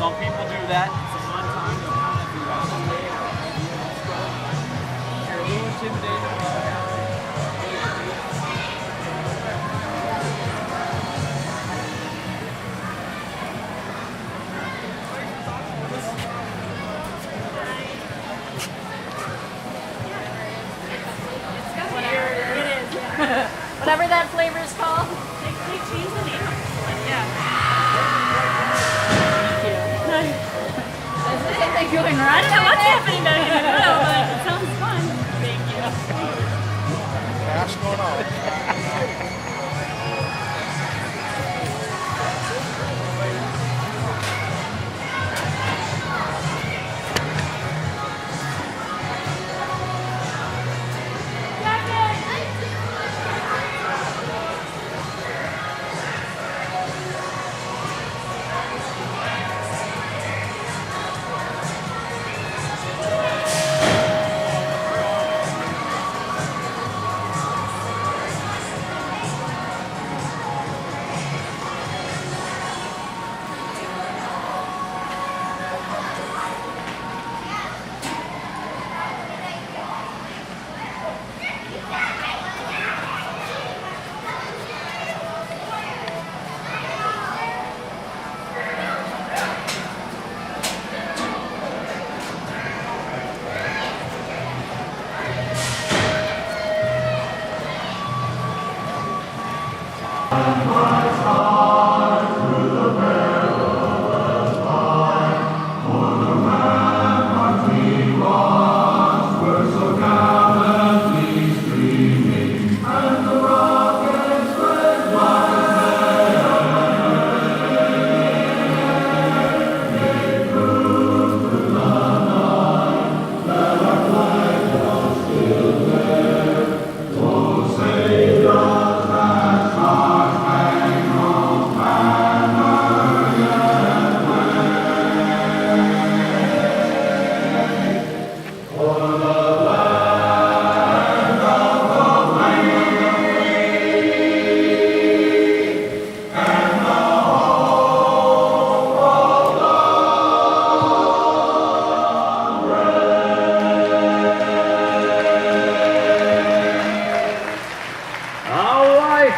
Some people do that. It's a fun time to kind of do that. You're a little intimidated about it. Whatever that flavor is called. They changed the name. Yeah. Thank you. Is there something going I right? don't know what's happening down here, but it sounds fun. Thank you. What's going on?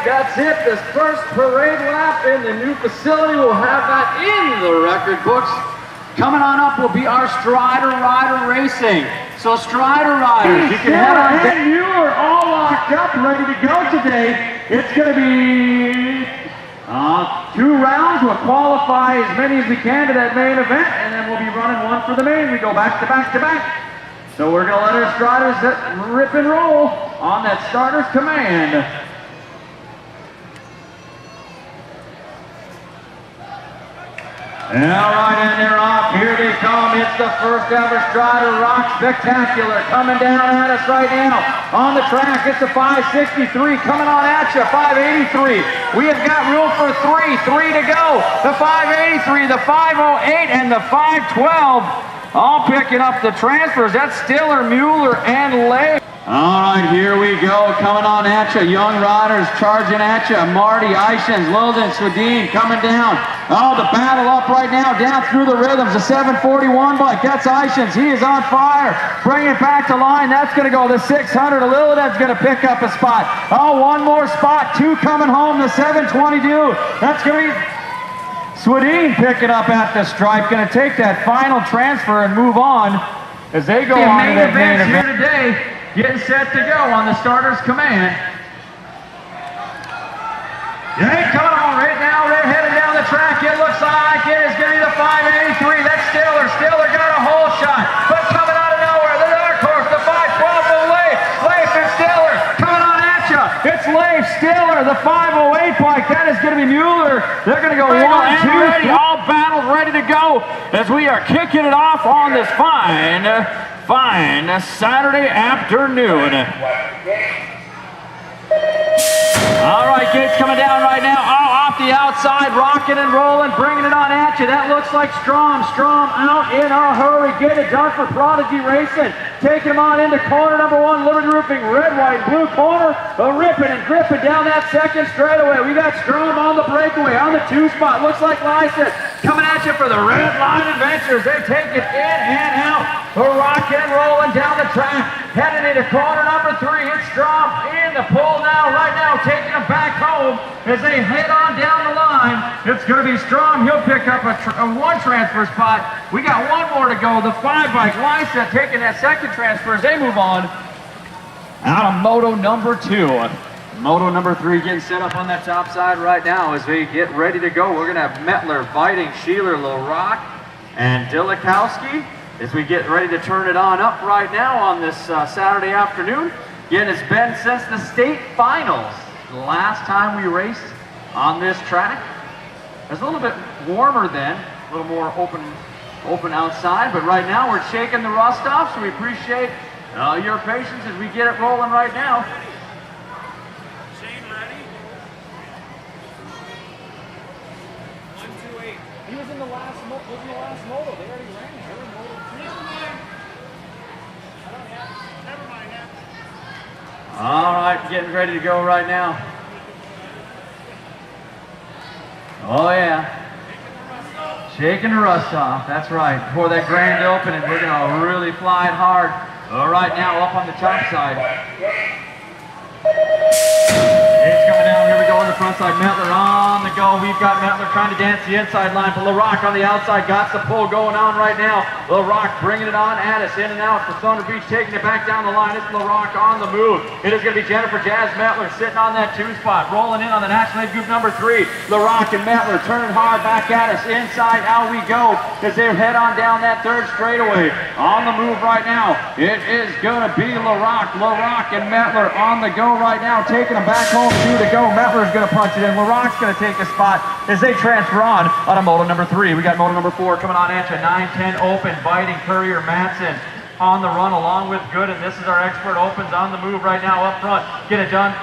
That's it. This first parade lap in the new facility. We'll have that in the record books. Coming on up will be our Strider Rider Racing. So Strider Riders, you can head on down. You are all locked up, ready to go today. It's going to be 2 rounds. We'll qualify as many as we can to that main event, and then we'll be running one for the main. We go back to back to back. So we're going to let our Striders rip and roll on that starter's command. All right, and they're off. Here they come. It's the first ever Strider Rock Spectacular coming down at us right now. On the track, it's a 563 coming on at you, 583. We have got room for 3 to go. The 583, the 508, and the 512. All picking up the transfers. That's Stiller, Mueller, and Lay. All right, here we go. Coming on at you. Young Riders charging at you. Marty, Ishins, Lilden, Swadeen coming down. Oh, the battle up right now, down through the rhythms. The 741 bike, that's Ishins. He is on fire. Bring it back to line. That's going to go. The 600, Lilden's going to pick up a spot. Oh, one more spot. 2 coming home. The 722. That's going to be Swadeen picking up at the stripe. Going to take that final transfer and move on as they go on to that main event here today. Getting set to go on the starter's command. They coming on right now. They're headed down the track. It looks like it is going to be the 583. That's Stiller. Stiller got a hole shot, but coming out of nowhere, the dark horse, the 512 will Leif and Stiller coming on at you. It's Leif, Stiller, the 508 bike. That is going to be Mueller. They're going to go 1, 2, 3. All battled, ready to go as we are kicking it off on this fine Saturday afternoon. All right, Gates coming down right now. Oh, off the outside, rocking and rolling, bringing it on at at you. That looks like Strom. Strom out in a hurry. Get it done for Prodigy Racing. Taking him on into corner number 1, Liberty Roofing, red, white, blue corner. Ripping and gripping down that second straightaway. We got Strom on the breakaway on the 2 spot. Looks like Lysis coming at you for the Red Line Adventures. They take it in and out. We're rocking and rolling down the track. Heading into corner number 3. It's Strom in the pull now. Right now taking them back home as they head on down the line. It's going to be Strom. He'll pick up a 1 transfer spot. We got 1 more to go. The 5 bike Lysa taking that second transfer as they move on out of moto number 2. Moto number 3 getting set up on that top side right now as we get ready to go. We're going to have Mettler, Biting, Sheeler, LaRock, and Dilikowski as we get ready to turn it on up right now on this Saturday afternoon. Again, it's been since the state finals. The last time we raced on this track. It was a little bit warmer then, a little more open outside, but right now we're shaking the rust off, so we appreciate your patience as we get it rolling right now. Shane ready? 1, 2, 8. He was in the last moto. They already ran. They were in moto 3. Never mind now. All right, getting ready to go right now. Oh yeah. Shaking the rust off, that's right. For that grand opening, we're gonna really fly it hard. Right now, up on the top side. It's coming down, here we go on the front side. Mettler on the go. We've got Mettler trying to dance the inside line, but LaRock on the outside. Got the pull going on right now. LaRock bringing it on at us, in and out for Thunder Beach, taking it back down the line. It's LaRock on the move. It is going to be Jennifer Jazz Mettler sitting on that 2 spot, rolling in on the National Aid Group number 3. LaRock and Mettler turning hard back at us. Inside, out we go as they head on down that 3rd straightaway. On the move right now, it is going to be LaRock. LaRock and Mettler on the go right now, taking them back home. 2 to go. Mettler's going to punch it in. LaRock's going to take a spot as they transfer on of moto number 3. We got moto number 4 coming on at you. 9-10 open, Biting, Courier, Matson on the run along with Good, and this is our expert opens on the move right now up front. Get it done.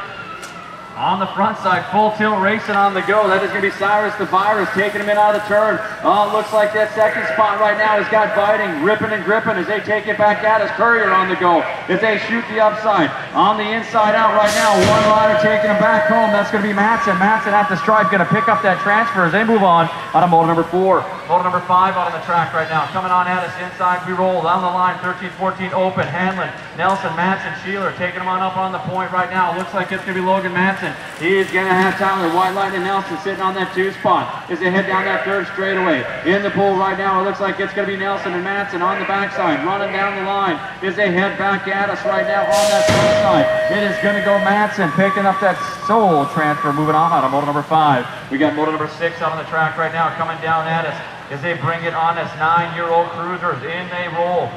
On the front side, full tilt racing on the go. That is going to be Cyrus the Virus taking him in out of the turn. Oh, it looks like that second spot right now has got Biting, ripping and gripping as they take it back at us. Courier on the go as they shoot the upside. On the inside out right now, 1 rider taking him back home. That's going to be Matson. Matson at the stripe, going to pick up that transfer as they move on out of moto number 4. Moto number 5 out on the track right now. Coming on at us inside, we roll down the line, 13-14 open. Hanlon, Nelson, Matson, Sheeler taking him on up on the point right now. Looks like it's going to be Logan Matson. He is going to have Tyler White Lightning Nelson sitting on that 2 spot as they head down that 3rd straightaway. In the pool right now, it looks like it's going to be Nelson and Matson on the backside, running down the line as they head back at us right now on that front side. It is going to go Matson picking up that sole transfer, moving on out of moto number 5. We got moto number 6 out on the track right now, coming down at us as they bring it on us. 9-year-old cruisers, in they roll.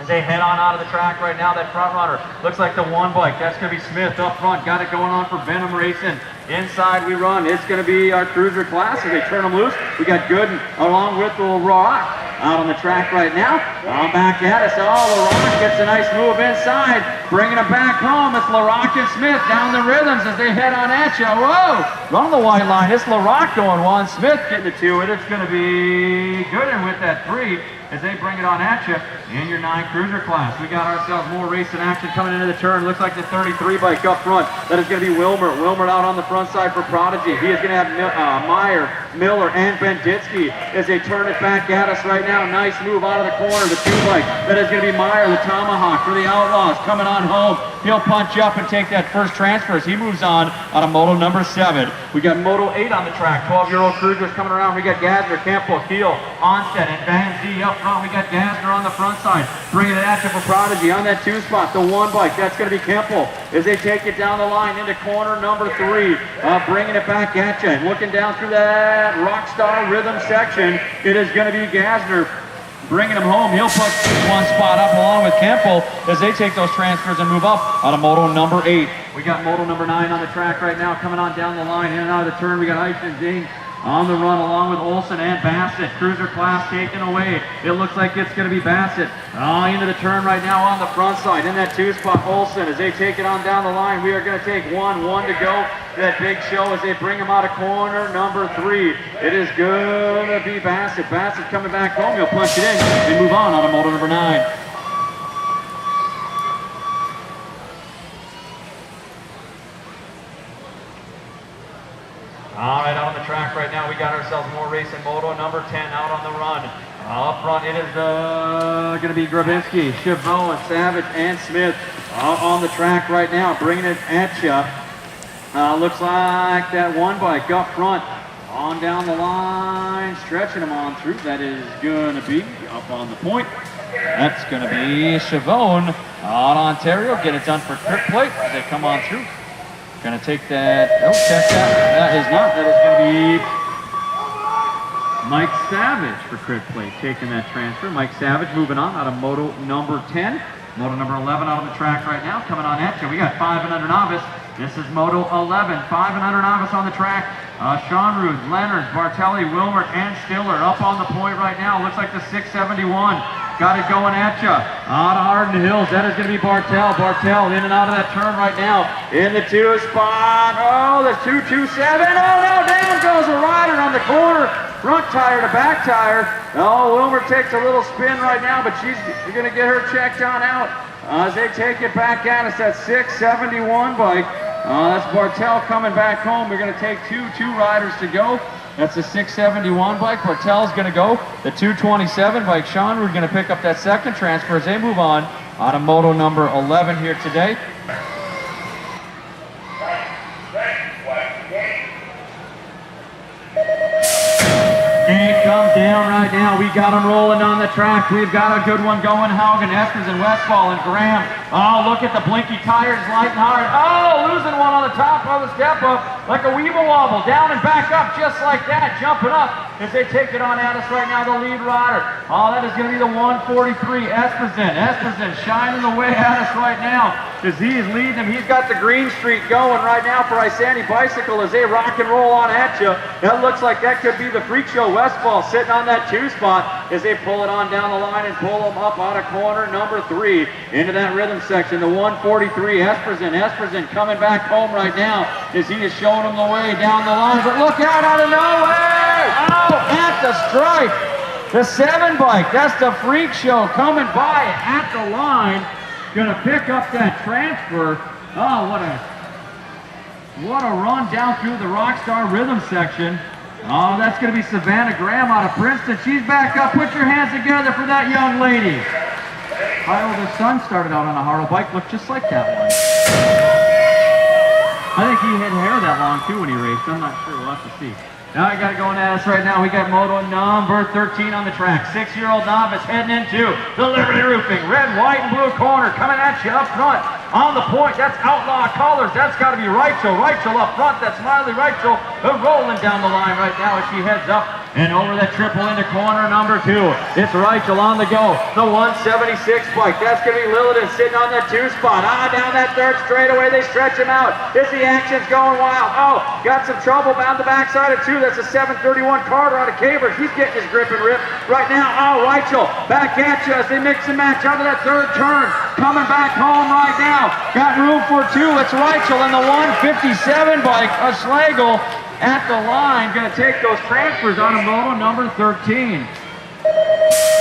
As they head on out of the track right now, that front runner looks like the 1 bike. That's going to be Smith up front. Got it going on for Venom Racing. Inside we run. It's going to be our cruiser class as they turn them loose. We got Gooden along with the LaRock out on the track right now. On back at us. Oh, LaRock gets a nice move inside. Bringing it back home. It's LaRock and Smith down the rhythms as they head on at you. Whoa! Run the white line. It's LaRock going 1. Smith getting the 2. And it's going to be Gooden with that 3. As they bring it on at you in your 9 cruiser class. We got ourselves more racing action coming into the turn. Looks like the 33 bike up front. That is going to be Wilmer. Wilmer out on the front side for Prodigy. He is going to have Meyer, Miller, and Benditsky as they turn it back at us right now. Nice move out of the corner. The 2 bike. That is going to be Meyer, the Tomahawk for the Outlaws coming on home. He'll punch up and take that first transfer as he moves on out of moto number 7. We got moto 8 on the track. 12-year-old cruisers coming around. We got Gassner, Campbell, Keel, Onstead, and Van Z up front. We got Gassner on the front side, bringing it at you for Prodigy on that 2 spot. The 1 bike, that's going to be Campbell as they take it down the line into corner number 3, bringing it back at you. And looking down through that Rockstar Rhythm section, it is going to be Gassner bringing him home. He'll put 1 spot up along with Campbell as they take those transfers and move up out of moto number 8. We got moto number 9 on the track right now, coming on down the line, in and out of the turn. We got Ice and Ding on the run along with Olson and Bassett. Cruiser class taken away. It looks like it's going to be Bassett. Into the turn right now on the front side. In that 2 spot, Olson, as they take it on down the line. We are going to take one to go. That big show as they bring him out of corner number 3. It is going to be Bassett. Bassett coming back home. He'll punch it in and move on to moto number 9. All right, out on the track right now, we got ourselves more racing moto. Number 10 out on the run. Up front, it is going to be Grabinski, Chavot, Savage, and Smith on the track right now, bringing it at you. Looks like that one bike up front, on down the line, stretching them on through. That is going to be up on the point. That's going to be Chavot on Ontario. Get it done for Trip Plate as they come on through. Gonna take that, check that. That is not, that is gonna be Mike Savage for Crib Plate, taking that transfer. Mike Savage moving on out of moto number 10. Moto number 11 out on the track right now, coming on at you. We got 5 and under novice. This is moto 11, 5 and under novice on the track. Sean Rude, Leonard, Bartelli, Wilmer, and Stiller up on the point right now. Looks like the 671. Got it going at you. Out of Arden Hills, that is going to be Bartel. Bartel in and out of that turn right now. In the 2 spot. Oh, the 227. Oh, no, down goes a rider on the corner. Front tire to back tire. Oh, Wilmer takes a little spin right now, but you're going to get her checked on out. As they take it back at us, that 671 bike. That's Bartel coming back home. We're going to take two riders to go. That's the 671 bike. Bartel's going to go. The 227 bike. Sean, we're going to pick up that second transfer as they move on out of moto number 11 here today. And come down right now. We got them rolling on the track. We've got a good one going. Haugen, Espers, and Westfall, and Graham. Oh, look at the blinky tires, light and hard. Oh, losing one on the top of the step up, like a weeble wobble. Down and back up just like that, jumping up as they take it on at us right now, the lead rider. Oh, that is going to be the 143, Espersen. Espersen shining the way at us right now as he is leading them. He's got the green streak going right now for Isanti Bicycle as they rock and roll on at you. That looks like that could be the Freak Show Westfall sitting on that 2 spot as they pull it on down the line and pull them up out of corner number 3 into that rhythm section. The 143, Espersen. Espersen coming back home right now as he is showing them the way down the line. But look out of nowhere! Oh, at the stripe. The 7 bike. That's the Freak Show coming by at the line. Gonna pick up that transfer. Oh, what a run down through the Rockstar rhythm section. Oh, that's going to be Savannah Graham out of Princeton. She's back up. Put your hands together for that young lady. My oldest son started out on a Harlow bike, looked just like that one. I think he had hair that long too when he raced. I'm not sure. We'll have to see. Now I got it going at us right now. We got moto number 13 on the track. 6-year-old novice heading into the Liberty Roofing. Red, white, and blue corner coming at you up front. On the point, that's Outlaw Colors. That's got to be Reichel. Reichel up front. That's Miley Reichel rolling down the line right now as she heads up and over that triple into corner number 2. It's Reichel on the go. The 176 bike. That's going to be Lillidan sitting on that 2 spot. Down that 3rd straightaway. They stretch him out. As the action's going wild. Oh, got some trouble down the backside of 2. That's a 731 Carter out of Cambridge. He's getting his grip and rip right now. Oh, Reichel back at you as they mix and match out of that 3rd turn. Coming back home right now. Got room for 2. It's Reichel and the 157 bike. A Schlegel at the line. Going to take those transfers on of moto number 13. We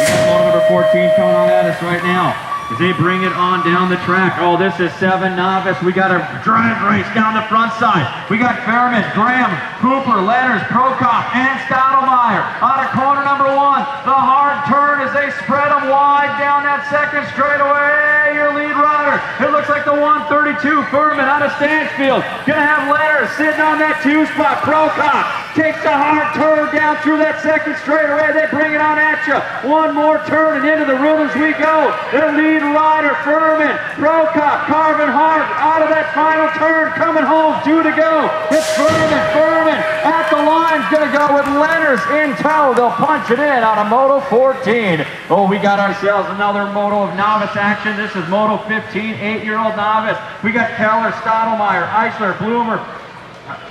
got moto number 14 coming on at us right now as they bring it on down the track. Oh, this is 7 novice. We got a drag race down the front side. We got Fairman, Graham, Cooper, Leonard, Prokop, and Stottlemyre out of corner number 1. The hard turn as they spread them wide down that 2nd straightaway. Your lead rider. It looks like the 132 Furman out of Stansfield. Gonna have Leonard sitting on that 2 spot. Prokop takes a hard turn down through that 2nd straightaway. They bring it on at you. One more turn and into the rhythms we go. Their lead rider, Furman, Prokop, carving hard out of that final turn, coming home, 2 to go. It's Furman at the line, gonna go with Leonard in tow. They'll punch it in out of moto 14. Oh, we got ourselves another moto of novice action. This is moto 15, 8-year-old novice. We got Keller, Stottlemyre, Eisler, Bloomer,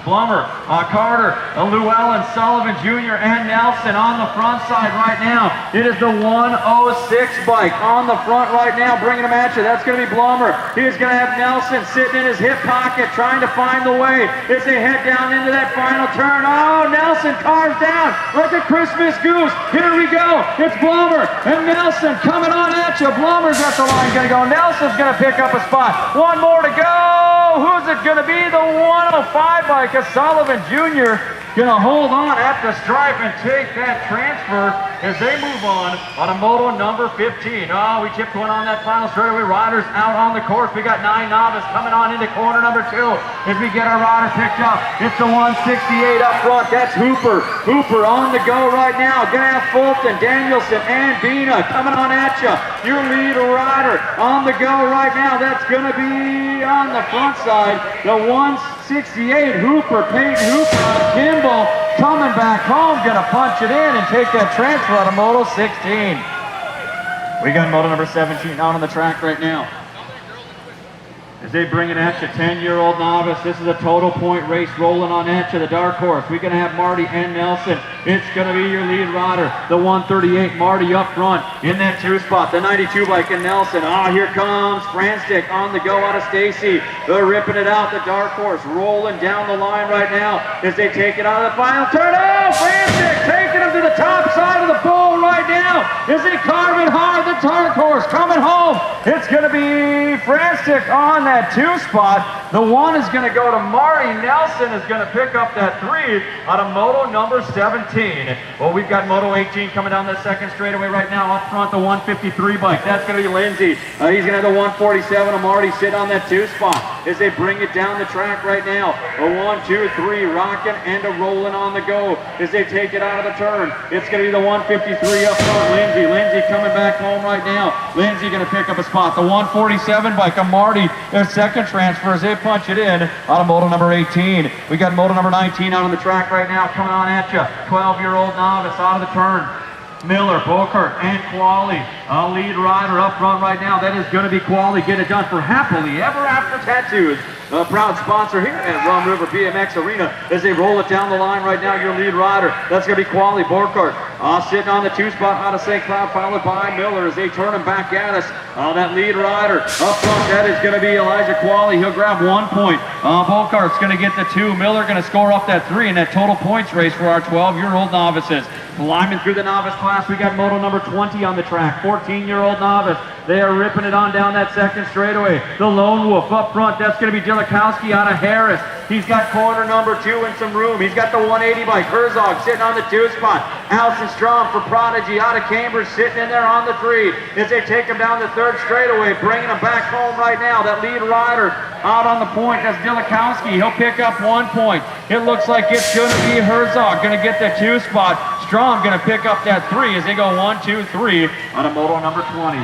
Blummer, Carter, Llewellyn, Sullivan Jr., and Nelson on the front side right now. It is the 106 bike on the front right now, bringing them at you. That's going to be Blummer. He's going to have Nelson sitting in his hip pocket, trying to find the way as they head down into that final turn. Oh, Nelson carves down like a Christmas goose. Here we go. It's Blummer and Nelson coming on at you. Blummer's at the line, going to go. Nelson's going to pick up a spot. One more to go. Who's it going to be? The 105 bike. Sullivan Jr. gonna hold on at the stripe and take that transfer as they move on a moto number 15. Oh, we chipped one on that final straightaway. Riders out on the course. We got 9 novice coming on into corner number 2 as we get our rider picked up. It's the 168 up front. That's Hooper. Hooper on the go right now. Gonna have Fulton, Danielson, and Bina coming on at you. Your lead rider on the go right now. That's gonna be on the front side. The 168 Hooper, Peyton Hooper on Kimball, coming back home, gonna punch it in and take that transfer out of Moto 16. We got Moto number 17 out on the track right now. As they bring it at you, 10-year-old novice. This is a total point race rolling on at you, the dark horse. We're going to have Marty and Nelson. It's going to be your lead rider, the 138, Marty up front in that 2 spot. The 92 bike and Nelson. Ah, here comes Franstick on the go out of Stacy. They're ripping it out, the dark horse rolling down the line right now as they take it out of the final turn. Oh, Franstick taking him to the top side of the pole right now as they carve it hard. The dark horse coming home. It's going to be Franstick on that 2 spot. The 1 is going to go to Marty. Nelson is going to pick up that 3 out of Moto number 17. Well, we've got Moto 18 coming down the second straightaway right now. Up front, the 153 bike. That's going to be Lindsay. He's going to have the 147 of Marty sit on that 2 spot as they bring it down the track right now. A 1, 2, 3 rocking and a rolling on the go as they take it out of the turn. It's going to be the 153 up front. Lindsay. Lindsay coming back home right now. Lindsay going to pick up a spot. The 147 bike of Marty. Their second transfer as they punch it in out of Moto number 18. We got Moto number 19 out on the track right now coming on at you. 12-year-old novice out of the turn. Miller, Bokert, and Quali, a lead rider up front right now. That is going to be Quali. Get it done for Happily Ever After Tattoos. A proud sponsor here at Rum River BMX Arena as they roll it down the line right now. Your lead rider, that's going to be Quali Borkart. Sitting on the 2 spot out of St. Cloud, followed by Miller as they turn him back at us. That lead rider up front, that is going to be Elijah Quali. He'll grab 1 point. Borkart's going to get the 2. Miller going to score up that 3 in that total points race for our 12-year-old novices. Climbing through the novice class, we got Moto number 20 on the track. 14-year-old novice. They are ripping it on down that second straightaway. The Lone Wolf up front, that's going to be Jellikowski out of Harris. He's got corner number 2 and some room. He's got the 180 bike. Herzog sitting on the 2 spot. Allison Strom for Prodigy out of Cambridge sitting in there on the 3 as they take him down the third straightaway, bringing him back home right now. That lead rider out on the point, that's Jellikowski. He'll pick up 1 point. It looks like it's going to be Herzog going to get the 2 spot. Strom going to pick up that 3 as they go 1, 2, 3 on a Moto number 20.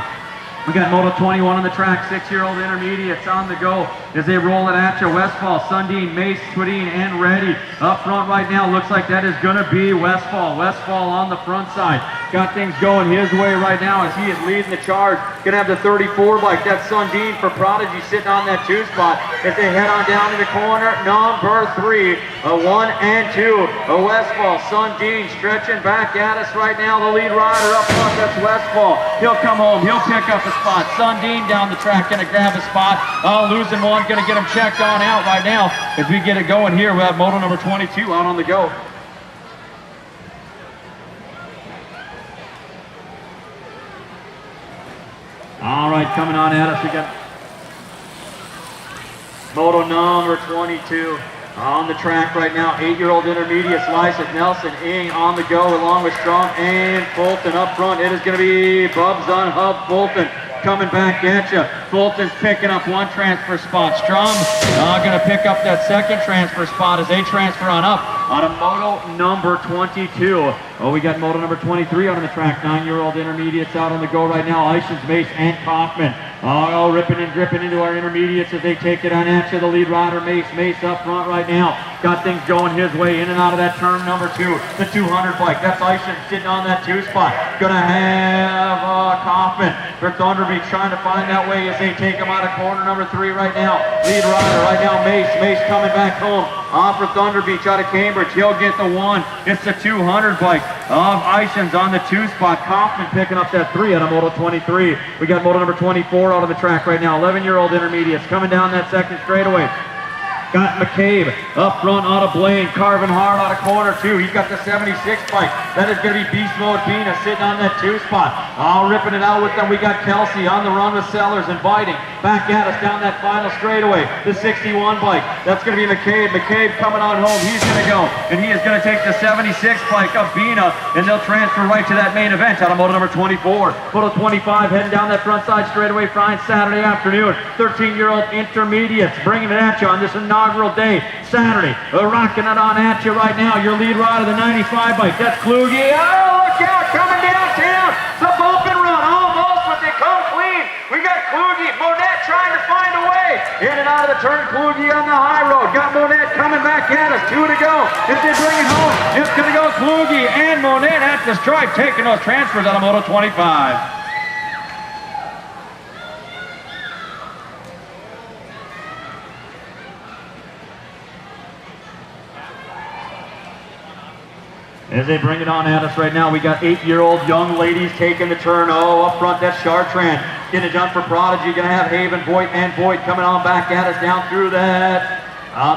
We got Moto 21 on the track, 6-year-old intermediates on the go as they roll it at you. Westfall, Sundin, Mace, Twidine, and Reddy up front right now. Looks like that is going to be Westfall. Westfall on the front side. Got things going his way right now as he is leading the charge. Going to have the 34 bike. That's Sundin for Prodigy sitting on that 2 spot as they head on down to the corner. Number 3, a 1 and 2. A Westfall, Sundin stretching back at us right now. The lead rider up front, that's Westfall. He'll come home. He'll pick up a spot. Sundin down the track, going to grab a spot. Losing 1, going to get him checked on out right now as we get it going here. We have Moto number 22 out on the go. All right, coming on at us, we got Moto number 22 on the track right now. 8-year-old intermediates, Lysa, Nelson, Ing on the go along with Strom and Fulton up front. It is going to be Bubs on Hub Fulton coming back at you. Fulton's picking up 1 transfer spot. Strom going to pick up that 2nd transfer spot as they transfer on up on a Moto number 22. Oh, we got Moto number 23 out on the track. 9-year-old intermediates out on the go right now. Ishans, Mace, and Kaufman. Ripping and dripping into our intermediates as they take it on at you. The lead rider, Mace up front right now. got things going his way in and out of that turn number 2. The 200 bike, that's Isanti sitting on that 2 spot. Gonna have Kaufman for Thunder Beach trying to find that way as they take him out of corner number 3 right now. Lead rider right now, Mace coming back home. On for Thunder Beach out of Cambridge. He'll get the 1. It's the 200 bike of Isanti on the 2 spot. Kaufman picking up that 3 out of Moto 23. We got Moto number 24 out of the track right now. 11-year-old intermediates coming down that second straightaway. Got McCabe up front out of Blaine, carving hard out of corner 2. He's got the 76 bike. That is going to be Beast Mode Pina sitting on that 2 spot. All ripping it out with them. We got Kelsey on the run with Sellers and biting back at us down that final straightaway. The 61 bike. That's going to be McCabe. McCabe coming on home. He's going to go. And he is going to take the 76 bike of Bina. And they'll transfer right to that main event out of Moto number 24. Moto 25 heading down that front side straightaway Friday, Saturday afternoon. 13-year-old intermediates bringing it at you on this inaugural day, Saturday. Rocking it on at you right now. Your lead rider, the 95 bike. That's Kluge. Oh, look out, coming downtown. The bump and run, almost, but they come clean. We got Kluge, Monette trying to find a way. In and out of the turn, Kluge on the high road. Got Monette coming back at us. 2 to go. If they bring it home, it's going to go Kluge and Monette at the stripe, taking those transfers out of Moto 25. As they bring it on at us right now, we got 8-year-old young ladies taking the turn. Oh, up front, that's Chartrand. Getting it done for Prodigy. Going to have Haven, Voigt, and Voigt coming on back at us down through that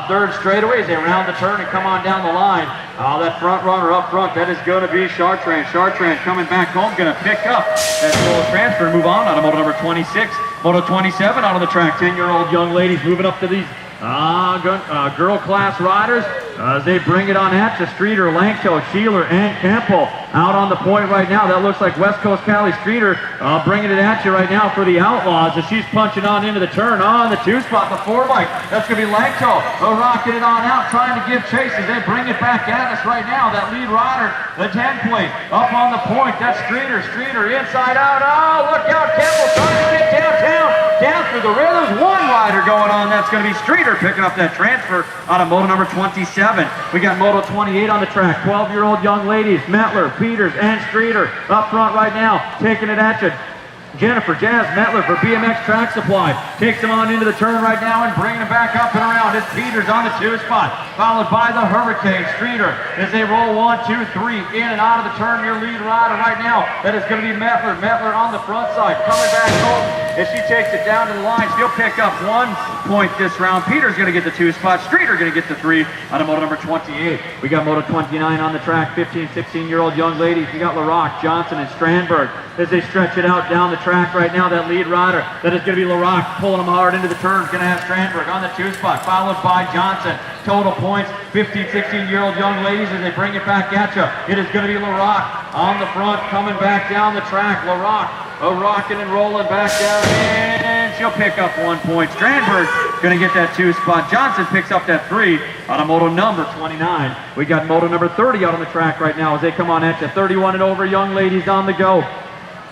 third straightaway as they round the turn and come on down the line. Oh, that front runner up front, that is going to be Chartrand. Chartrand coming back home, going to pick up that little transfer and move on out of Moto number 26. Moto 27 out of the track. 10-year-old young ladies moving up to these girl class riders as they bring it on at you. Streeter, Langto, Sheeler, and Campbell out on the point right now. That looks like West Coast Cali Streeter bringing it at you right now for the Outlaws as she's punching on into the turn on the 2 spot, the 4 bike. That's going to be Langto rocking it on out, trying to give chase as they bring it back at us right now. That lead rider, the 10 plate, up on the point. That's Streeter. Streeter inside out. Oh, look out, Campbell trying to get downtown. Down through the rail. There's 1 rider going on. That's going to be Streeter picking up that transfer out of Moto number 27. We got Moto 28 on the track. 12-year-old young ladies, Metler, Peters, and Streeter up front right now, taking it at you. Jennifer Jazz Metler for BMX Track Supply takes them on into the turn right now and bringing them back up and around. It's Peters on the 2 spot, followed by the Hurricane Streeter as they roll 1, 2, 3 in and out of the turn. Your lead rider right now, that is going to be Metler. Metler on the front side, coming back home as she takes it down to the line. She'll pick up 1 point this round. Peters going to get the 2 spot. Streeter going to get the 3 out of Moto number 28. We got Moto 29 on the track. 15, 16-year-old young ladies. We got LaRock, Johnson, and Strandberg as they stretch it out down the track right now. That lead rider, that is going to be LaRock, pulling them hard into the turn. Going to have Strandberg on the 2 spot, followed by Johnson. Total points, 15, 16-year-old young ladies as they bring it back at you. It is going to be LaRock on the front, coming back down the track. LaRock rocking and rolling back down, and she'll pick up 1 point. Strandberg going to get that 2 spot. Johnson picks up that 3 out of Moto number 29. We got Moto number 30 out on the track right now as they come on at you. 31 and over young ladies on the go.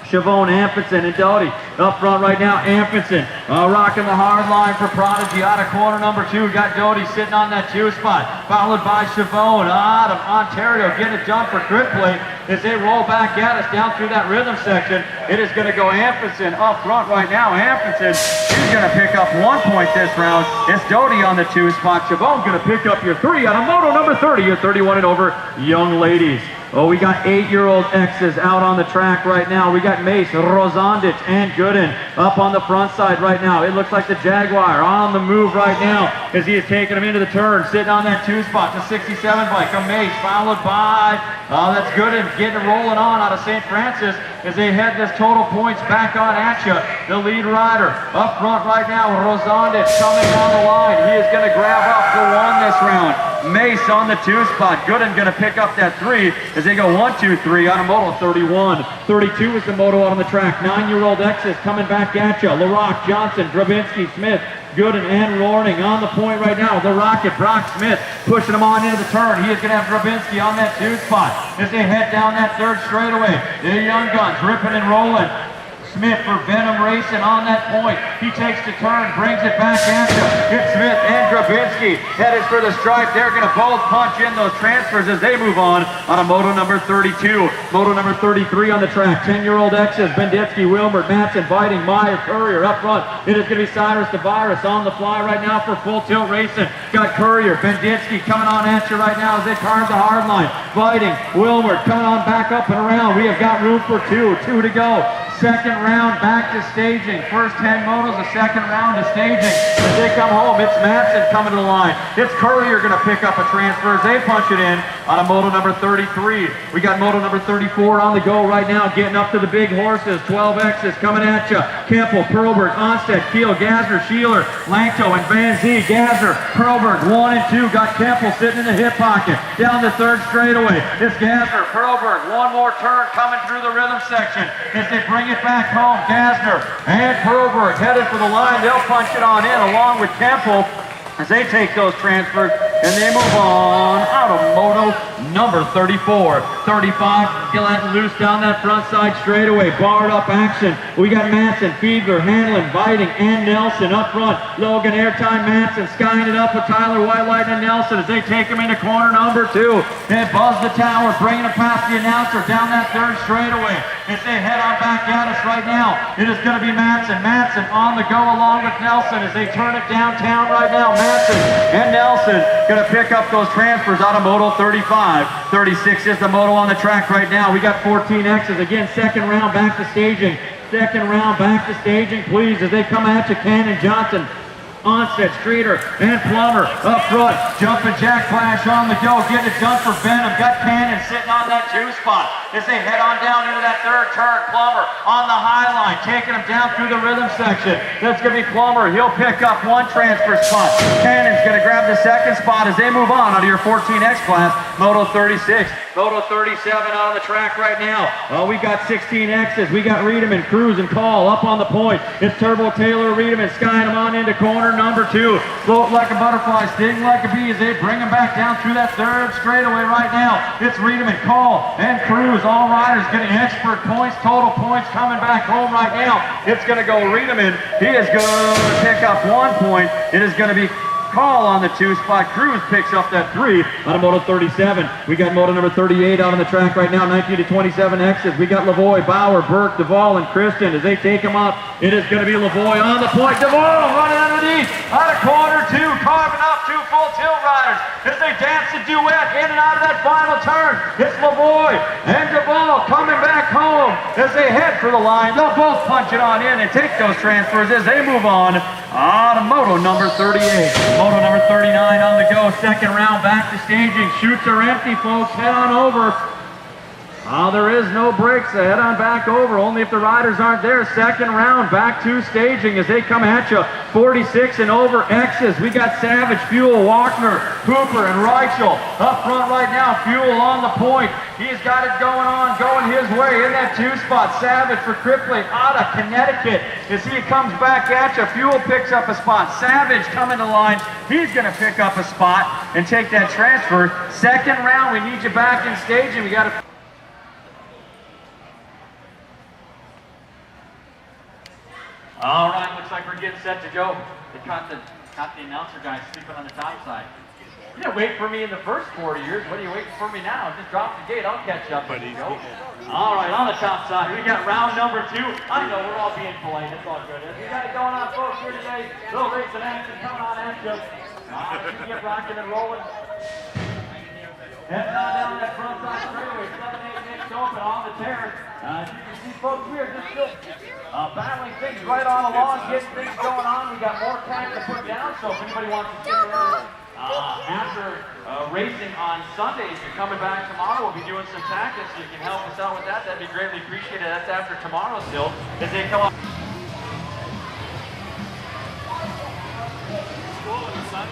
Siobhan Amphison and Doty up front right now. Amphison rocking the hard line for Prodigy out of corner number 2. Got Doty sitting on that 2 spot, followed by Siobhan out of Ontario getting it done for grip plate as they roll back at us down through that rhythm section. It is going to go Amphison up front right now. Amphison, she's going to pick up 1 point this round. It's Doty on the 2 spot. Siobhan going to pick up your 3 out of Moto number 30. Your 31 and over young ladies. Oh, we got 8-year-old X's out on the track right now. We got Mace, Rosandich, and Gooden up on the front side right now. It looks like the Jaguar on the move right now as he is taking them into the turn, sitting on that 2 spot. The 67 bike of Mace, followed by, that's Gooden getting rolling on out of St. Francis as they head this total points back on at you. The lead rider up front right now, Rosandich coming down the line. He is going to grab up the 1 this round. Mace on the 2 spot. Gooden going to pick up that 3 as they go 1, 2, 3 on a Moto 31. 32 is the Moto out on the track. 9-year-old X's coming back at you. LaRock, Johnson, Drabinski, Smith, Gooden, and Warning on the point right now. The Rocket, Brock Smith, pushing him on into the turn. He is going to have Drabinski on that 2 spot as they head down that 3rd straightaway. The Young Guns ripping and rolling. Smith for Venom Racing on that point. He takes the turn, brings it back at you. It's Smith and Grabinski headed for the stripe. They're going to both punch in those transfers as they move on a moto number 32. Moto number 33 on the track. 10-year-old X's, Benditsky, Wilmer, Matson, Biting, Meyer, Courier up front. It is going to be Cyrus the Virus on the fly right now for Full Tilt Racing. Got Courier, Benditsky coming on at you right now as they carve the hard line. Biting, Wilmer coming on back up and around. We have got room for two to go. Second round back to staging. First 10 motos, the second round to staging. As they come home, it's Matson coming to the line. It's Courier going to pick up a transfer as they punch it in on a moto number 33. We got moto number 34 on the go right now, getting up to the big horses. 12 X's coming at you. Kempel, Perlberg, Onstead, Keel, Gasner, Sheeler, Langto, and Van Zee. Gasner, Perlberg, 1 and 2. Got Kempel sitting in the hip pocket. Down the third straightaway. It's Gasner, Perlberg, one more turn coming through the rhythm section as they bring it back home. Gasner and Perlberg headed for the line. They'll punch it on in along with Kempel as they take those transfers and they move on out of moto number 34. 35, letting loose down that front side straightaway. Barred up action. We got Matson, Fiedler, Hanlon, Biting, and Nelson up front. Logan airtime, Matson skying it up with Tyler Whitelight and Nelson as they take him into corner number 2. They buzz the tower, bringing it past the announcer down that third straightaway. As they head on back at us right now, it is going to be Matson. Matson on the go along with Nelson as they turn it downtown right now. Matson and Nelson going to pick up those transfers out of moto 35. 36 is the moto on the track right now. We got 14 X's. Again, second round back to staging. Second round back to staging, please, as they come at you. Cannon, Johnson, Onstead, Streeter, and Plummer up front. Jumping Jack Flash on the go, getting it done for Venom. Got Cannon sitting on that 2 spot as they head on down into that third turn. Plummer on the high line, taking him down through the rhythm section. That's going to be Plummer. He'll pick up 1 transfer spot. Cannon's going to grab the 2nd spot as they move on out of your 14X class, Moto 36. Moto 37 on the track right now. We got 16 X's. We got Riedemann, Cruz, and Call up on the point. It's Turbo, Taylor, Riedemann skying them on into corner number 2. Float like a butterfly, sting like a bee as they bring him back down through that third straightaway right now. It's Riedemann, Call, and Cruz. All riders getting expert points, total points coming back home right now. It's going to go Riedemann. He is going to pick up 1 point. It is going to be Call on the 2 spot. Cruz picks up that 3 out of moto 37. We got moto number 38 out on the track right now. 19 to 27 X's. We got Lavoie, Bauer, Burke, Duvall, and Christian as they take him up. It is going to be Lavoie on the point. Duvall running underneath out of corner 2, carving up 2 full tilt riders as they dance a duet in and out of that final turn. It's Lavoie and Duvall coming back home as they head for the line. They'll both punch it on in and take those transfers as they move on to moto number 38. Moto number 39 on the go. Second round back to staging. Chutes are empty, folks. Head on over. There is no brakes. So head on back over. Only if the riders aren't there. Second round back to staging as they come at you. 46 and over X's. We got Savage, Fuel, Walkner, Cooper, and Reichel up front right now. Fuel on the point. He's got it going on, going his way in that 2 spot. Savage for Crippling out of Connecticut as he comes back at you. Fuel picks up a spot. Savage coming to line. He's going to pick up a spot and take that transfer. Second round, we need you back in staging. We got to. All right, looks like we're getting set to go. They caught the announcer guy sleeping on the top side. You didn't wait for me in the first 40 years. What are you waiting for me now? Just drop the gate. I'll catch up as you go. All right, on the top side, we got round number 2. I know we're all being polite. It's all good. We got it going on, folks, here today. Little race and action coming on at you. We get rocking and rolling. Heading on down that front side straightaway. 7-8 mixed open on the tear. As you can see, folks, we are just still battling things right on along, getting things going on. We got more tack to put down, so if anybody wants to stick around after racing on Sunday, if you're coming back tomorrow, we'll be doing some tactics. So you can help us out with that. That'd be greatly appreciated. That's after tomorrow still, as they come up. School in the sun?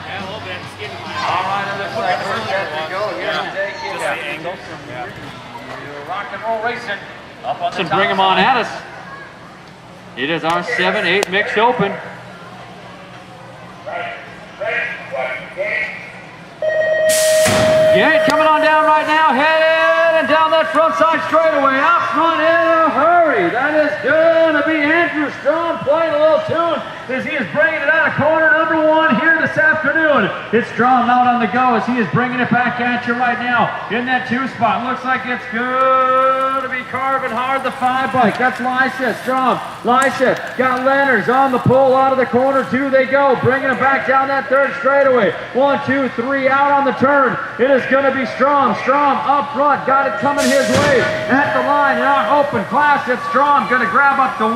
Yeah, a little bit. It's getting my All right, it looks like we're set to go here today. Just the angle. Rock and roll racing up on the top. Bring them on at us. It is our 7-8 mixed open. Gate coming on down right now, headed and down the that front side straightaway. Up front in a hurry. That is going to be Andrew Strom playing a little tune as he is bringing it out of corner number 1 here this afternoon. It's Strom out on the go as he is bringing it back at you right now in that 2 spot. Looks like it's going to be carving hard the 5 bike. That's Lyseth. Strom. Lyseth got Leonards on the pull out of the corner. 2 they go. Bringing it back down that 3rd straightaway. 1, 2, 3 out on the turn. It is going to be Strom. Strom up front. Got it coming his way at the line. Now open class. It's Strom going to grab up the 1.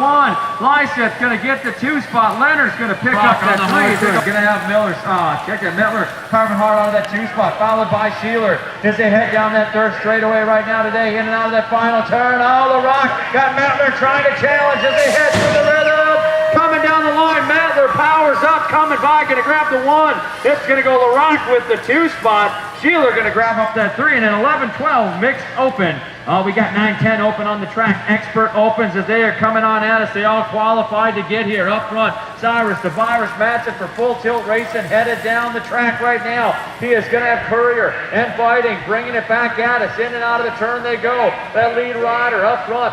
Lyseth going to get the 2 spot. Leonard's going to pick up that 3. They're going to have Miller's, check it, Miller carving hard out of that 2 spot, followed by Sheeler as they head down that 3rd straightaway right now today, in and out of that final turn. Oh, LaRock got Mettler trying to challenge as they head through the rhythm. Coming down the line, Mettler powers up, coming by, going to grab the 1. It's going to go LaRock with the 2 spot. Sheeler going to grab up that 3, and then 11-12 mixed open. We got 9-10 open on the track. Expert opens as they are coming on at us. They all qualified to get here. Up front, Cyrus, DeViris, Matson for Full Tilt Racing headed down the track right now. He is going to have Courier and Fighting, bringing it back at us. In and out of the turn they go. That lead rider up front.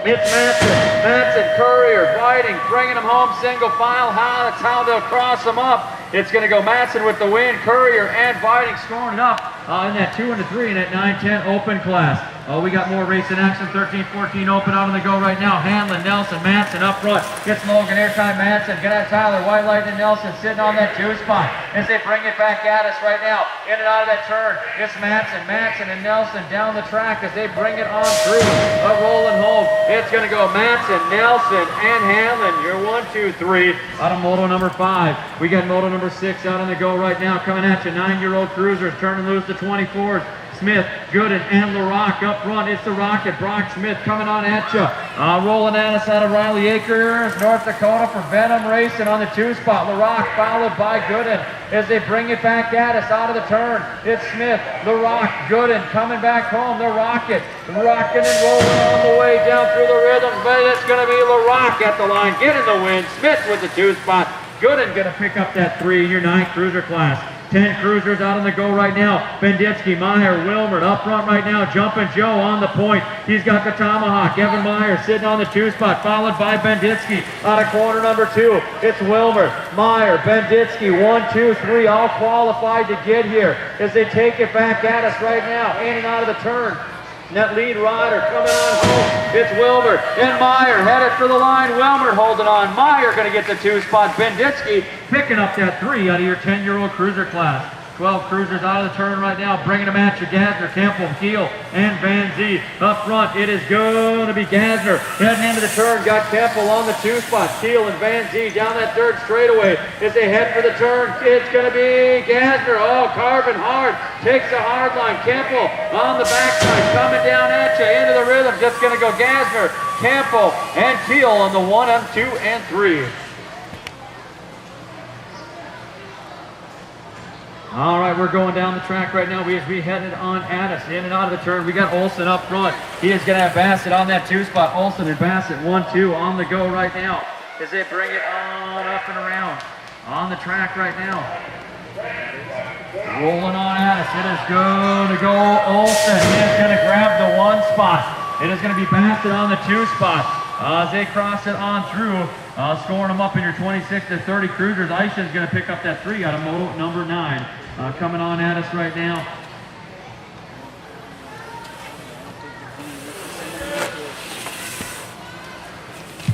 It's Matson, Courier, Fighting, bringing them home single file. That's how they'll cross them up. It's going to go Matson with the win, Courier and Fighting scoring it up in that 2 and 3 in that 9-10 open class. We got more racing action, 13-14 open out on the go right now. Hanlon, Nelson, Matson up front. Gets Logan airtime, Matson. Gonna have Tyler, White Light, and Nelson sitting on that 2 spot as they bring it back at us right now. In and out of that turn, it's Matson, and Nelson down the track as they bring it on through. Rolling home. It's gonna go Matson, Nelson, and Hanlon. Your 1, 2, 3 out of moto number 5. We got moto number 6 out on the go right now. Coming at you, 9-year-old cruisers turning loose to 24s. Smith, Gooden, and LaRock up front. It's the Rocket. Brock Smith coming on at you. Rolling at us out of Riley Acres, North Dakota for Venom Racing on the 2 spot. LaRock followed by Gooden as they bring it back at us out of the turn. It's Smith, LaRock, Gooden coming back home. The Rocket rocking and rolling on the way down through the rhythm, but it's going to be LaRock at the line getting the win. Smith with the 2 spot. Gooden going to pick up that 3 in your 9th cruiser class. 10 cruisers out on the go right now. Benditsky, Meyer, Wilmer up front right now. Jumping Joe on the point. He's got the tomahawk. Evan Meyer sitting on the 2 spot, followed by Benditsky out of corner number 2. It's Wilmer, Meyer, Benditsky, 1, 2, 3, all qualified to get here as they take it back at us right now. In and out of the turn. That lead rider coming on home. It's Wilmer and Meyer headed for the line. Wilmer holding on. Meyer going to get the 2 spot. Benditsky picking up that 3 out of your 10-year-old cruiser class. 12 cruisers out of the turn right now, bringing them at you. Gassner, Temple, Keel, and Van Zee. Up front, it is going to be Gassner. Heading into the turn, got Temple on the 2 spot. Keel and Van Zee down that 3rd straightaway. As they head for the turn, it's going to be Gassner. Oh, carving hard. Takes a hard line. Temple on the backside, coming down at you. Into the rhythm, just going to go Gassner, Temple, and Keel on the 1, 2, and 3. All right, we're going down the track right now. We headed on at us, in and out of the turn. We got Olsen up front. He is going to have Bassett on that 2 spot. Olsen and Bassett, 1, 2 on the go right now as they bring it on up and around on the track right now. Rolling on at us. It is going to go Olsen. He is going to grab the 1 spot. It is going to be Bassett on the 2 spot. As they cross it on through, scoring them up in your 26 to 30 cruisers. Ison's going to pick up that 3 out of moto number 9. Coming on at us right now.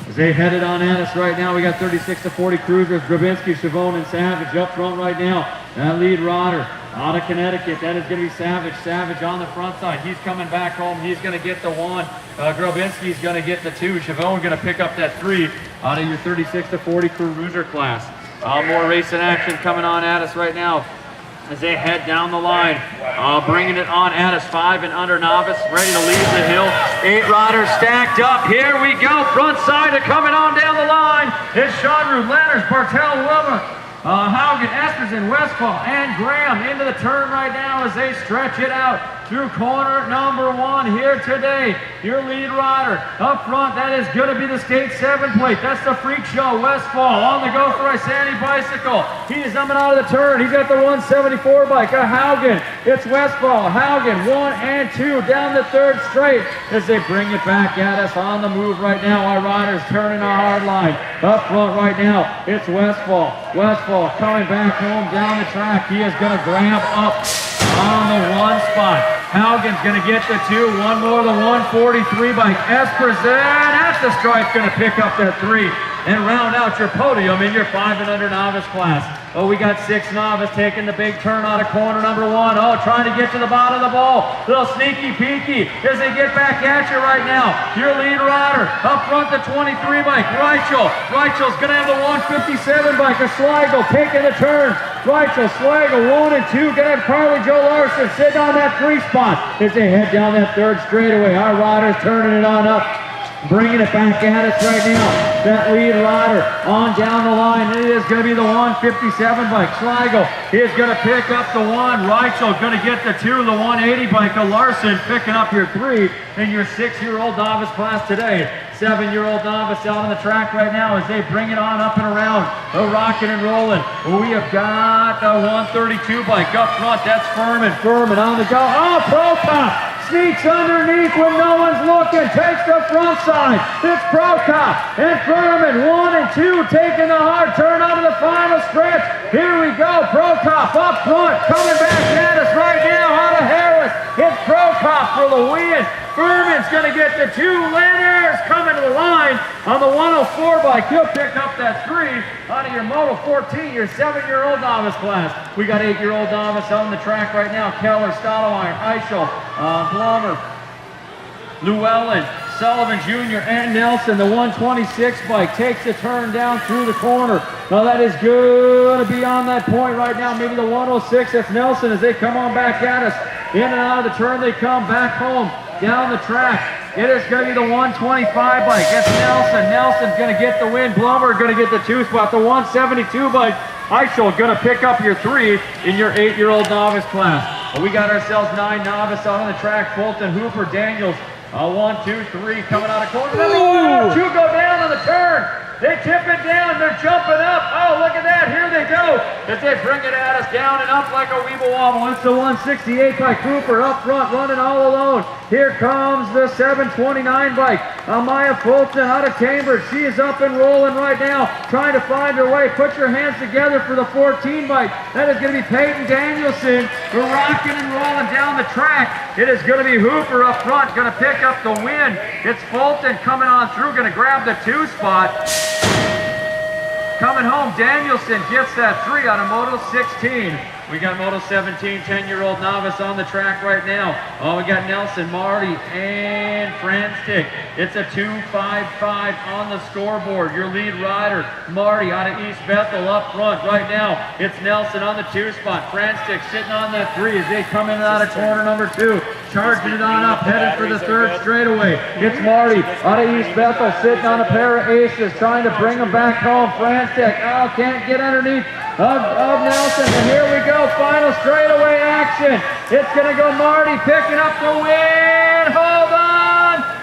As they headed on at us right now, we got 36 to 40 cruisers. Grabinski, Chavone, and Savage up front right now. That lead rider out of Connecticut, that is going to be Savage. Savage on the front side. He's coming back home. He's going to get the 1. Grabinski's going to get the 2. Chavone going to pick up that 3 out of your 36 to 40 cruiser class. More racing action coming on at us right now as they head down the line. Bringing it on at us, 5 and under novice, ready to leave the hill. 8 riders stacked up. Here we go. Front side coming on down the line. It's Sean Root, Lanners, Bartel, Wilmer, Haugen, Esperson, Westfall, and Graham into the turn right now as they stretch it out through corner number 1 here today. Your lead rider up front, that is going to be the state 7 plate. That's the Freak Show, Westfall. On the go for Isanti bicycle. He is coming out of the turn. He's got the 174 bike. Haugen, it's Westfall. Haugen, 1 and 2 down the third straight as they bring it back at us on the move right now. Our rider's turning a hard line. Up front right now, it's Westfall. Westfall coming back home down the track. He is going to grab up on the 1 spot. Haugen's going to get the 2. One more, the 143 bike. Esperson at the stripe, going to pick up that 3 and round out your podium in your 5 and under novice class. Oh, we got 6 novice taking the big turn out of corner number 1. Oh, trying to get to the bottom of the ball. Little sneaky peeky as they get back at you right now. Your lead rider up front, the 23 bike. Reichel. Reichel's going to have the 157 bike. A Schlegel taking the turn. Reichel, Schlegel, 1 and 2. Going to have Carly Joe Larson sitting on that 3 spot as they head down that third straightaway. Our rider's turning it on up. Bringing it back at us right now. That lead rider on down the line. It is going to be the 157 bike. Schlegel is going to pick up the 1. Reichel going to get the 2. The 180 bike. Larson picking up your 3 in your 6-year-old novice class today. 7-year-old novice out on the track right now as they bring it on up and around. Rocking and rolling. We have got the 132 bike up front. That's Furman. Furman on the go. Oh, Prokop sneaks underneath when no one's looking. Takes the front side. It's Prokop and Furman. 1 and 2 taking the hard turn out of the final stretch. Here we go. Prokop up front. Coming back at us right now out of Harris. It's Prokop for the win. Furman's going to get the 2. Leonard's coming to the line on the 104 bike. He'll pick up that 3 out of your Moto 14, your 7-year-old novice class. We got 8-year-old novice on the track right now. Keller, Stottlemyre, Eichel, Blummer, Llewellyn, Sullivan Jr. and Nelson. The 126 bike takes the turn down through the corner. Now that is going to be on that point right now. Maybe the 106. That's Nelson as they come on back at us. In and out of the turn they come back home down the track. It is going to be the 125 bike. That's Nelson. Nelson's going to get the win. Blummer going to get the 2 spot. The 172 bike. Eichel going to pick up your 3 in your 8-year-old novice class. Well, we got ourselves 9 novice out on the track. Fulton, Hooper, Daniels. 1, 2, 3 coming out of corner. Number 1, 2 go down on the turn. They tip it down. They're jumping up. Oh, look at that. Here they go. As they bring it at us down and up like a weeble wobble. It's the 168 by Cooper up front running all alone. Here comes the 729 bike. Amaya Fulton out of Cambridge. She is up and rolling right now, trying to find her way. Put your hands together for the 14 bike. That is going to be Peyton Danielson. We're rocking and rolling down the track. It is going to be Hooper up front, going to pick up the win. It's Fulton coming on through, going to grab the 2 spot. Coming home, Danielson gets that 3 out of Moto 16. We got Moto 17, 10-year-old novice on the track right now. Oh, we got Nelson, Marty, and Franstick. It's a 2.55 on the scoreboard. Your lead rider, Marty, out of East Bethel up front right now. It's Nelson on the 2 spot. Franstick sitting on that 3 as they come in and out of corner number 2. Charging it on up, headed for the 3rd straightaway. It's Marty out of East Bethel sitting on a pair of aces, trying to bring them back home. Franstick, oh, can't get underneath of Nelson, and here we go, final straightaway action. It's going to go Marty picking up the win. Hold on.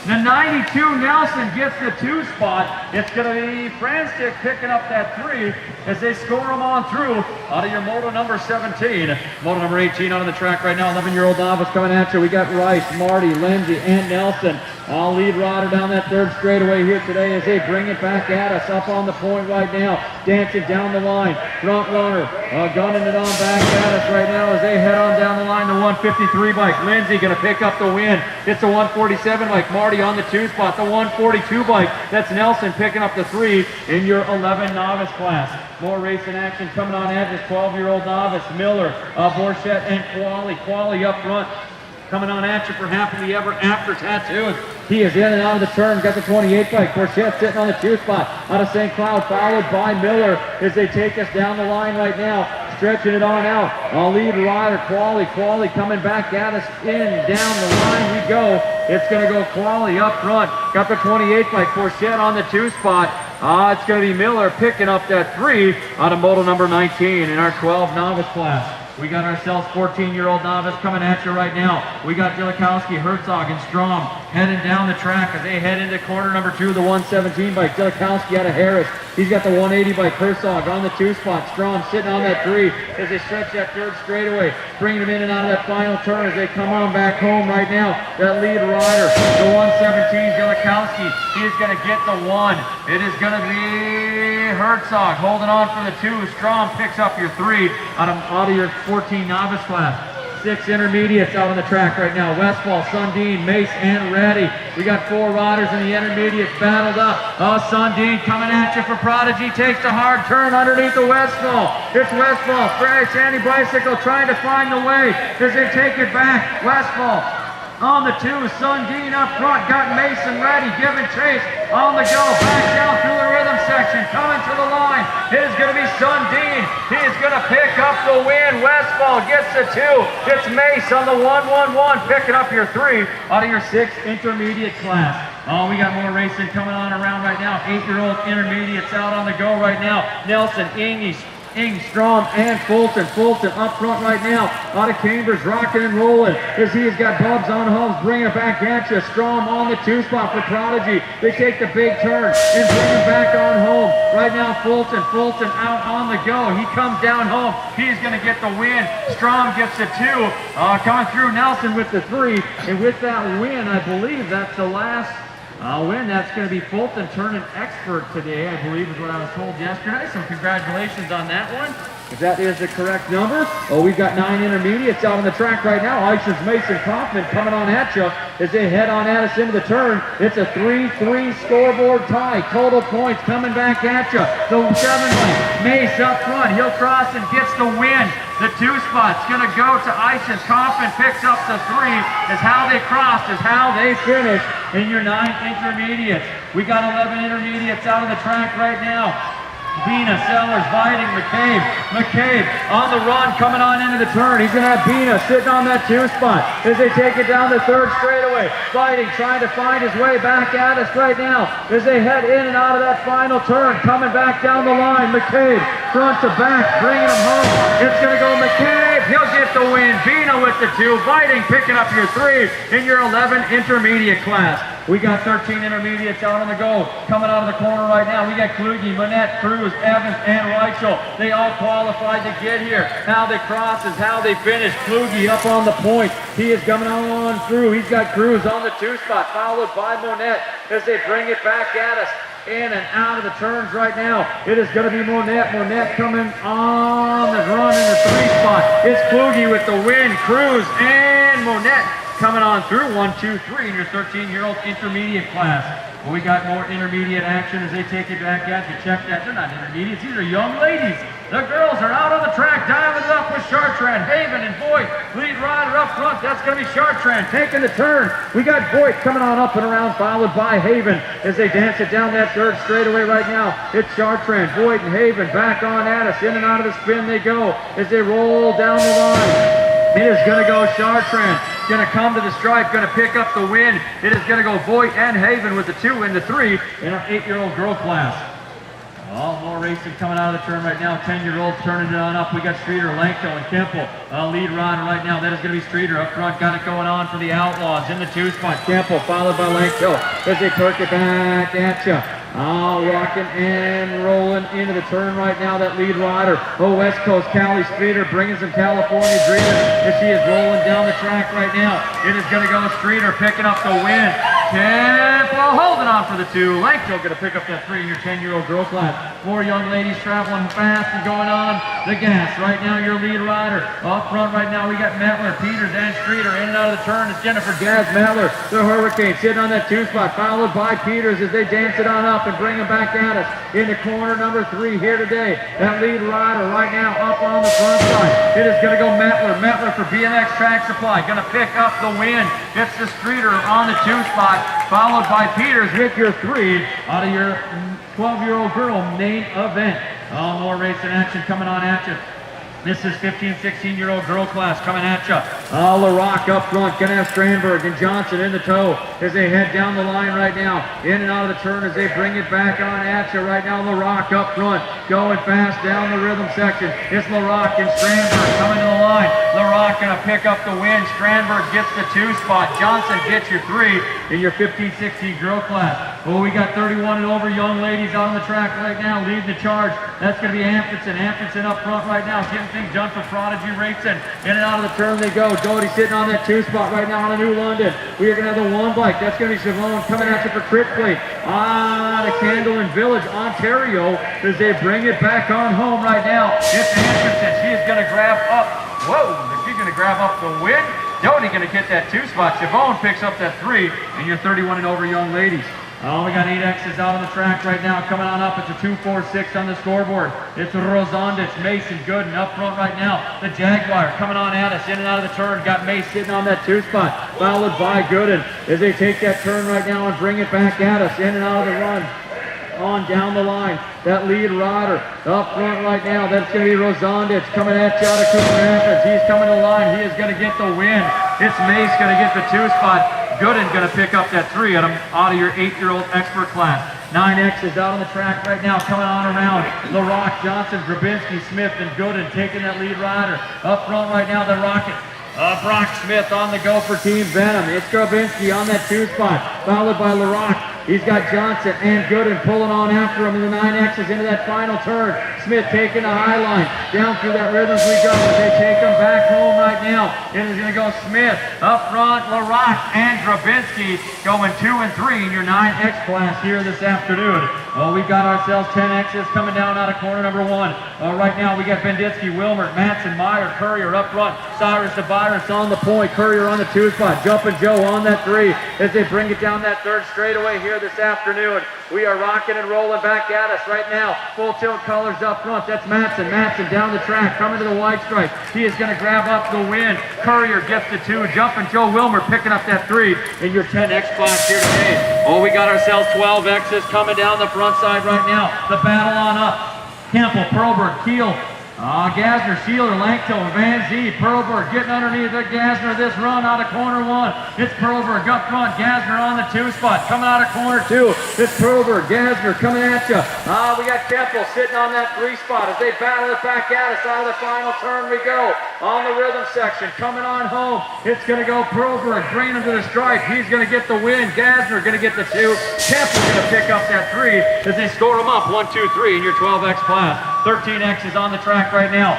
The 92 Nelson gets the 2 spot. It's going to be Franstick picking up that 3 as they score them on through out of your Moto number 17. Moto number 18 on the track right now. 11-year-old novice coming at you. We got Rice, Marty, Lindsay, and Nelson. All lead rider down that 3rd straightaway here today as they bring it back at us up on the point right now. Dancing down the line. Front runner gunning it on back at us right now as they head on down the line. The 153 bike. Lindsay going to pick up the win. It's the 147 bike. Marty on the 2 spot. The 142 bike. That's Nelson picking up the 3 in your 11 novice class. More racing action coming on at this 12-year-old novice. Miller, Borchette, and Qualley up front. Coming on at you for happily ever after tattoos. He is in and out of the turn, got the 28 bike. Borchette sitting on the 2 spot out of St. Cloud, followed by Miller as they take us down the line right now. Stretching it on out. I'll lead rider, Qualley coming back at us. In, down the line we go. It's going to go Qualley up front. Got the 28 bike. Borchette on the 2 spot. It's going to be Miller picking up that 3 out of moto number 19 in our 12 novice class. We got ourselves 14-year-old novice coming at you right now. We got Dillikowski, Herzog, and Strom heading down the track as they head into corner number 2 of the 117 bike. Dillikowski out of Harris. He's got the 180 bike. Herzog on the 2 spot. Strom sitting on that 3 as they stretch that 3rd straightaway, bringing them in and out of that final turn as they come on back home right now. That lead rider, the 117, Dillikowski, he's going to get the 1. It is going to be Herzog holding on for the 2. Strom picks up your 3 out of your 14 novice class. 6 intermediates out on the track right now. Westfall, Sundin, Mace, and Reddy. We got 4 riders in the intermediates battled up. Sundin coming at you for Prodigy. Takes a hard turn underneath the Westfall. It's Westfall. Fresh Sandy Bicycle trying to find the way as they take it back. Westfall on the 2. Sundin up front. Got Mason ready. Giving chase on the go. Back down through the rhythm section. Coming to the line. It is going to be Sundin. He is going to pick up the win. Westfall gets the 2. It's Mace on the 111 picking up your 3 out of your 6 intermediate class. We got more racing coming on around right now. 8-year-old intermediates out on the go right now. Nelson, Strom, and Fulton. Fulton up front right now. Out of Cambridge, rocking and rolling as he has got Bubs on hubs, bringing it back at you. Strom on the 2 spot for Prodigy. They take the big turn and bring him back on home. Right now, Fulton out on the go. He comes down home. He's going to get the win. Strom gets the 2. Coming through Nelson with the 3. And with that win, I believe that's the last win. That's going to be Fulton turning expert today, I believe is what I was told yesterday. So congratulations on that one, if that is the correct number. We've got 9 intermediates out on the track right now. Eichens, Mason, Kaufman coming on at you as they head on at us into the turn. It's a 3-3 scoreboard tie. Total points coming back at you. The 7 lane, Mace up front. He'll cross and gets the win. The 2 spot's going to go to Eichens. Kaufman picks up the 3. Is how they crossed, is how they finished in your 9 intermediates. We got 11 intermediates out on the track right now. Bina, Sellers, Viding, McCabe on the run, coming on into the turn. He's going to have Bina sitting on that 2 spot as they take it down the 3rd straightaway. Viding trying to find his way back at us right now as they head in and out of that final turn. Coming back down the line, McCabe front to back, bringing him home. It's going to go McCabe. He'll get the win. Bina with the 2. Viding picking up your 3 in your 11 intermediate class. We got 13 intermediates out on the go. Coming out of the corner right now, we got Kluge, Manette, Cruz, Evans, and Reichel. They all qualified to get here. How they cross is how they finish. Kluge up on the point. He is coming on through. He's got Cruz on the 2 spot, followed by Monette as they bring it back at us. In and out of the turns right now. It is going to be Monette. Monette coming on the run in the 3 spot. It's Kluge with the win. Cruz and Monette coming on through. 1, 2, 3 in your 13-year-old intermediate class. Well, we got more intermediate action as they take it back at you. Check that. They're not intermediates. These are young ladies. The girls are out on the track, dialing it up with Chartrand, Haven, and Voigt. Lead rider up front. That's going to be Chartrand taking the turn. We got Voigt coming on up and around, followed by Haven as they dance it down that 3rd straightaway right now. It's Chartrand, Voigt, and Haven back on at us. In and out of the spin they go as they roll down the line. It is going to go Chartrand. Going to come to the stripe, going to pick up the win. It is going to go Voigt and Haven with the 2 and the 3 in our 8-year-old girl class. More racing coming out of the turn right now. 10-year-olds turning it on up. We got Streeter, Langto, and Kemple. Lead rider right now. That is going to be Streeter up front. Got it going on for the Outlaws in the 2 spot. Kemple followed by Langto as they perk it back at you. Rocking and rolling into the turn right now, that lead rider. West Coast, Callie Streeter bringing some California dreamers as she is rolling down the track right now. It is going to go Streeter picking up the win. Kemple holding on for the 2. Langto going to pick up that 3 in your 10-year-old girl class. 4 young ladies traveling fast and going on the gas. Right now, your lead rider. Up front right now, we got Mettler, Peters, and Streeter. In and out of the turn is Jennifer Gaz Mettler, the Hurricane, sitting on that 2 spot, followed by Peters as they dance it on up and bring him back at us in the corner number 3 here today. That lead rider right now up on the front side. It is going to go Mettler. Mettler for BMX Track Supply. Going to pick up the win. It's the Streeter on the 2 spot, followed by Peters with your 3 out of your 12-year-old girl main event. More racing action coming on at you. This is 15, 16-year-old girl class coming at you. LaRock up front, gonna have Strandberg and Johnson in the tow as they head down the line right now. In and out of the turn as they bring it back on at you right now. LaRock up front, going fast down the rhythm section. It's LaRock and Strandberg coming to the line. LaRock gonna pick up the win. Strandberg gets the 2 spot. Johnson gets your 3 in your 15-16 girl class. Well, we got 31 and over young ladies out on the track right now, leading the charge. That's going to be Amperson. Amperson up front right now, getting things done for Prodigy Racing. In and out of the turn they go. Doty sitting on that 2 spot right now on a New London. We are going to have the 1 bike. That's going to be Savone coming at you for crit plate. The Candlein Village, Ontario, as they bring it back on home right now. It's Amperson. She is going to grab up. Whoa, she's going to grab up the win. Doty going to get that 2 spot. Savone picks up that 3, and your 31 and over young ladies. We got 8 X's out on the track right now. Coming on up, it's a 2-4-6 on the scoreboard. It's Rosandich, Mason, Gooden up front right now. The Jaguar coming on at us, in and out of the turn. Got Mace sitting on that 2 spot, followed by Gooden as they take that turn right now and bring it back at us, in and out of the run. On down the line, that lead rider up front right now. That's going to be Rosandich coming at you out of Cooper Rapids. He's coming to the line. He is going to get the win. It's Mace going to get the 2 spot. Gooden going to pick up that 3 out of your 8-year-old expert class. 9X is out on the track right now, coming on around. LaRock, Johnson, Grabinski, Smith, and Gooden taking that lead rider. Up front right now, the Rocket. Brock Smith on the go for Team Venom. It's Grabinski on that 2 spot, followed by LaRock. He's got Johnson and Gooden pulling on after him in the 9Xs into that final turn. Smith taking the high line. Down through that rhythm we go as they take him back home right now. It is going to go Smith up front, LaRock and Grabinski going 2 and 3 in your 9X class here this afternoon. Well, we've got ourselves 10Xs coming down out of corner number 1. Right now we got Benditsky, Wilmer, Matson, Meyer, Courier up front. Cyrus DeVirus on the point. Courier on the 2 spot. Jumpin' Joe on that 3 as they bring it down that 3rd straightaway here this afternoon. We are rocking and rolling back at us right now. Full tilt colors up front. That's Matson. Matson down the track, coming to the white stripe. He is going to grab up the win. Courier gets the 2. Jumpin' Joe Wilmer picking up that 3 in your 10X class here today. Oh, we got ourselves 12 X's coming down the front side right now. The battle on up. Campbell, Perlberg, Keel, Gasner, Sheeler, Langto, Van Zee, Perlberg getting underneath the Gasner this run out of corner 1. It's Perlberg up front, Gasner on the 2 spot, coming out of corner 2. It's Perlberg, Gasner coming at you. We got Kempel sitting on that 3 spot as they battle it back at us. Out of the final turn we go. On the rhythm section, coming on home. It's going to go Perlberg, bringing him to the stripe. He's going to get the win. Gasner going to get the 2. Kempel going to pick up that 3 as they score him up 1, 2, 3 in your 12X class. 13X is on the track right now.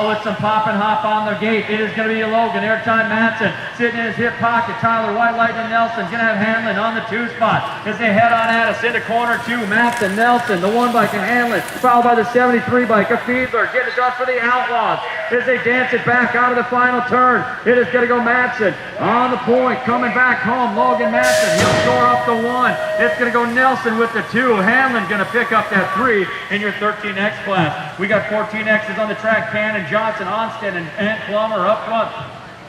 With some pop and hop on the gate. It is going to be Logan. Airtime Matson sitting in his hip pocket. Tyler White Lightning Nelson going to have Hanlon on the 2 spot as they head on at us into corner 2. Matson, Nelson, the 1 bike and Hanlon, followed by the 73 bike of Fiedler. Getting it done for the Outlaws as they dance it back out of the final turn. It is going to go Matson on the point, coming back home. Logan Matson, he'll score up the 1. It's going to go Nelson with the 2. Hanlon going to pick up that 3 in your 13X class. We got 14 X's on the track. Cannon, Johnson, Onstead, and Plummer up front.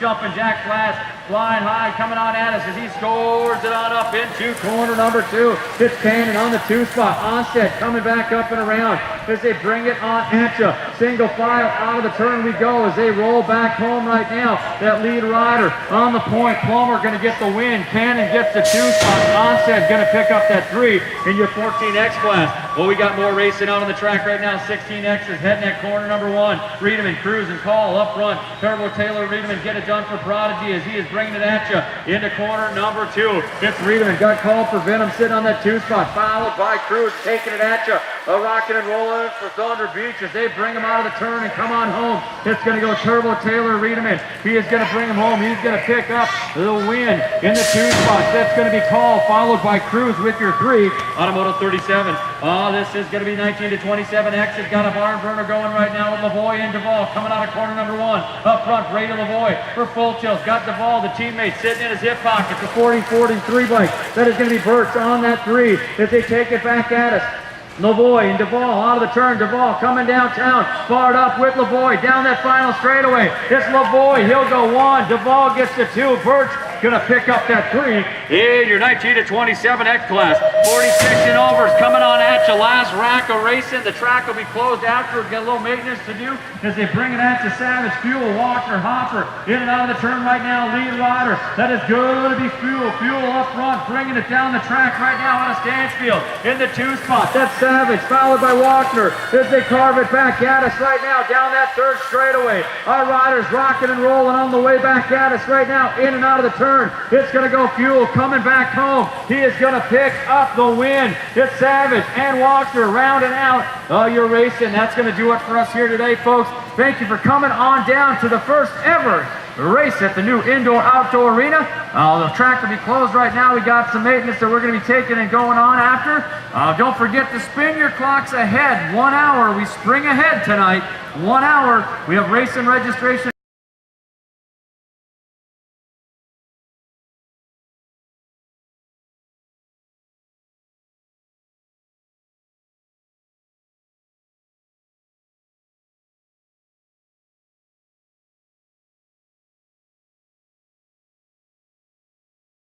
Jumping Jack Glass, flying high, coming on at us as he scores it on up into corner number 2. It's Cannon on the 2 spot. Onstead coming back up and around as they bring it on at you. Single file out of the turn we go as they roll back home right now. That lead rider on the point. Plummer going to get the win. Cannon gets the 2 spot. Onstead going to pick up that 3 in your 14X class. Well, we got more racing out on the track right now. 16X's heading at corner number 1. Riedemann, Cruz, and Call up front. Turbo Taylor, Riedemann get it done for Prodigy as he is bringing it at you into corner number 2. It's Riedemann, got called for Venom sitting on that 2 spot, followed by Cruz taking it at you. Rocking and rolling for Thunder Beach as they bring him out of the turn and come on home. It's going to go Turbo Taylor Riedemann. He is going to bring him home. He's going to pick up the win in the 2 spots. That's going to be Call, followed by Cruz with your 3 on a Moto 37. This is going to be 19 to 27X. It's got a barn burner going right now with Lavoie and Duvall coming out of corner number 1. Up front, Brady Lavoie for full tilts. Got Duvall, the teammate, sitting in his hip pocket. The 40-43 bike. That is going to be Birch on that 3 as they take it back at us. Lavoie and Duvall out of the turn. Duvall coming downtown. Fired up with Lavoie down that final straightaway. It's Lavoie. He'll go 1. Duvall gets the 2. Birch gonna pick up that 3 in your 19 to 27 X class. 46 and overs coming on at you. Last rack of racing. The track will be closed after. We've got a little maintenance to do as they bring it at you. Savage, Fuel, Walker, Hopper, in and out of the turn right now. Lead rider. That is going to be Fuel. Fuel up front, bringing it down the track right now out of Stansfield. In the 2 spot, that's Savage, followed by Walker as they carve it back at us right now down that 3rd straightaway. Our riders rocking and rolling on the way back at us right now, in and out of the turn. It's going to go Fuel coming back home. He is going to pick up the win. It's Savage and Walker rounding out your racing. That's going to do it for us here today, folks. Thank you for coming on down to the first ever race at the new indoor-outdoor arena. The track will be closed right now. We got some maintenance that we're going to be taking and going on after. Don't forget to spin your clocks ahead. 1 hour. We spring ahead tonight. 1 hour. We have racing registration.